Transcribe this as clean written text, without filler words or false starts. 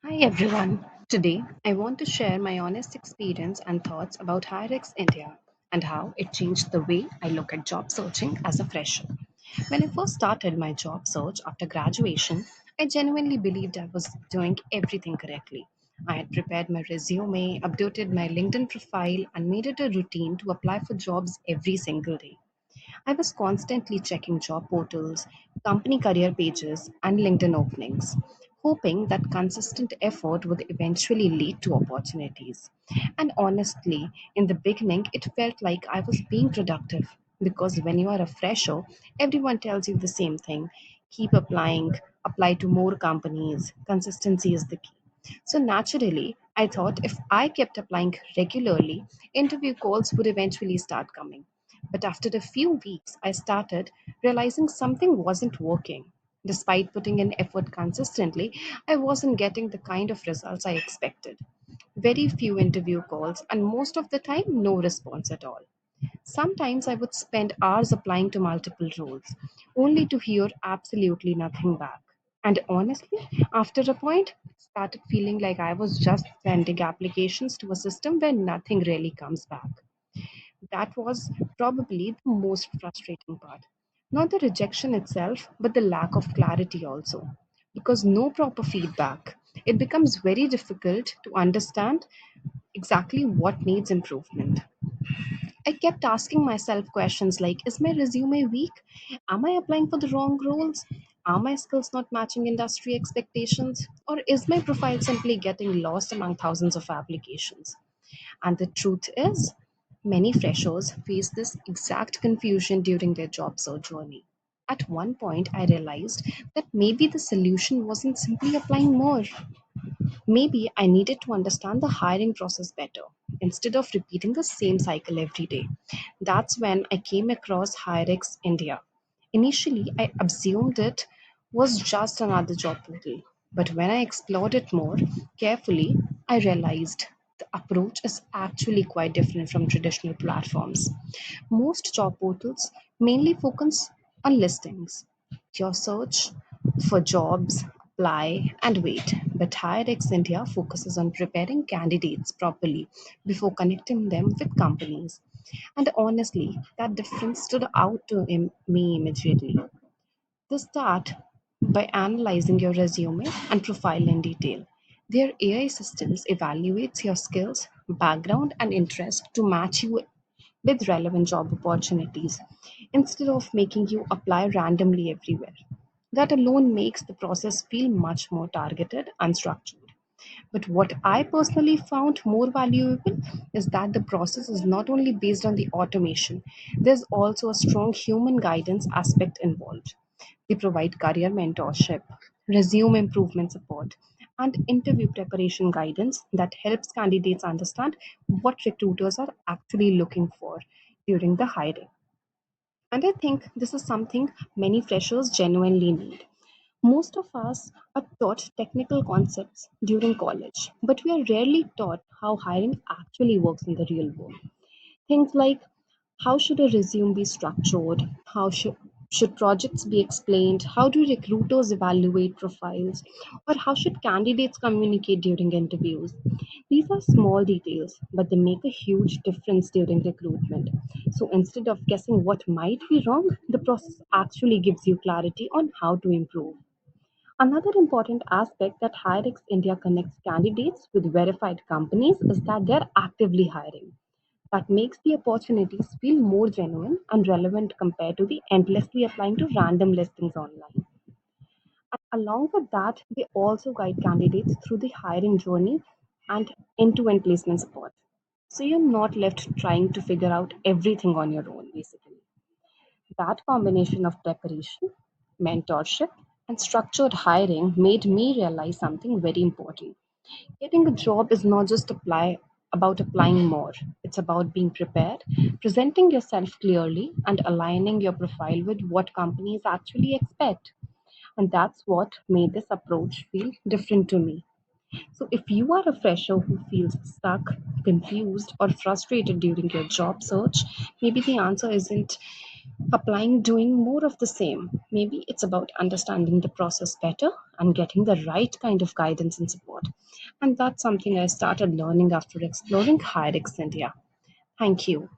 Hi everyone. Today I want to share my honest experience and thoughts about Hirex India and how it changed the way I look at job searching as a fresher. When I first started my job search after graduation, I genuinely believed I was doing everything correctly. I had prepared my resume, updated my LinkedIn profile, and made it a routine to apply for jobs every single day. I was constantly checking job portals, company career pages, and LinkedIn openings, hoping that consistent effort would eventually lead to opportunities. And honestly, in the beginning, it felt like I was being productive because when you are a fresher, everyone tells you the same thing: keep applying, apply to more companies, consistency is the key. So naturally, I thought if I kept applying regularly, interview calls would eventually start coming. But after a few weeks, I started realizing something wasn't working. Despite putting in effort consistently, I wasn't getting the kind of results I expected. Very few interview calls, and most of the time, no response at all. Sometimes I would spend hours applying to multiple roles, only to hear absolutely nothing back. And honestly, after a point, it started feeling like I was just sending applications to a system where nothing really comes back. That was probably the most frustrating part. Not the rejection itself, but the lack of clarity also. Because no proper feedback, it becomes very difficult to understand exactly what needs improvement. I kept asking myself questions like: is my resume weak? Am I applying for the wrong roles? Are my skills not matching industry expectations? Or is my profile simply getting lost among thousands of applications? And the truth is, many freshers face this exact confusion during their job search journey. At one point, I realized that maybe the solution wasn't simply applying more. Maybe I needed to understand the hiring process better instead of repeating the same cycle every day. That's when I came across Hirex India. Initially, I assumed it was just another job portal, but when I explored it more carefully, I realized the approach is actually quite different from traditional platforms. Most job portals mainly focus on listings. Your search for jobs, apply, and wait. But Hirex India focuses on preparing candidates properly before connecting them with companies. And honestly, that difference stood out to me immediately. They start by analyzing your resume and profile in detail. Their AI systems evaluates your skills, background, and interest to match you with relevant job opportunities instead of making you apply randomly everywhere. That alone makes the process feel much more targeted and structured. But what I personally found more valuable is that the process is not only based on the automation, there's also a strong human guidance aspect involved. They provide career mentorship, resume improvement support, and interview preparation guidance that helps candidates understand what recruiters are actually looking for during the hiring. And I think this is something many freshers genuinely need. Most of us are taught technical concepts during college, but we are rarely taught how hiring actually works in the real world. Things like: how should a resume be structured? Should projects be explained? How do recruiters evaluate profiles? Or how should candidates communicate during interviews? These are small details, but they make a huge difference during recruitment. So instead of guessing what might be wrong, the process actually gives you clarity on how to improve. Another important aspect that Hirex India connects candidates with verified companies is that they're actively hiring. That makes the opportunities feel more genuine and relevant compared to the endlessly applying to random listings online. And along with that, they also guide candidates through the hiring journey and end to end placement support. So you're not left trying to figure out everything on your own, basically. That combination of preparation, mentorship, and structured hiring made me realize something very important. Getting a job is not just about applying more. It's about being prepared, presenting yourself clearly, and aligning your profile with what companies actually expect. And that's what made this approach feel different to me. So, if you are a fresher who feels stuck, confused, or frustrated during your job search, maybe the answer isn't Applying doing more of the same. Maybe it's about understanding the process better and getting the right kind of guidance and support. And that's something I started learning after exploring Hirex India. Thank you.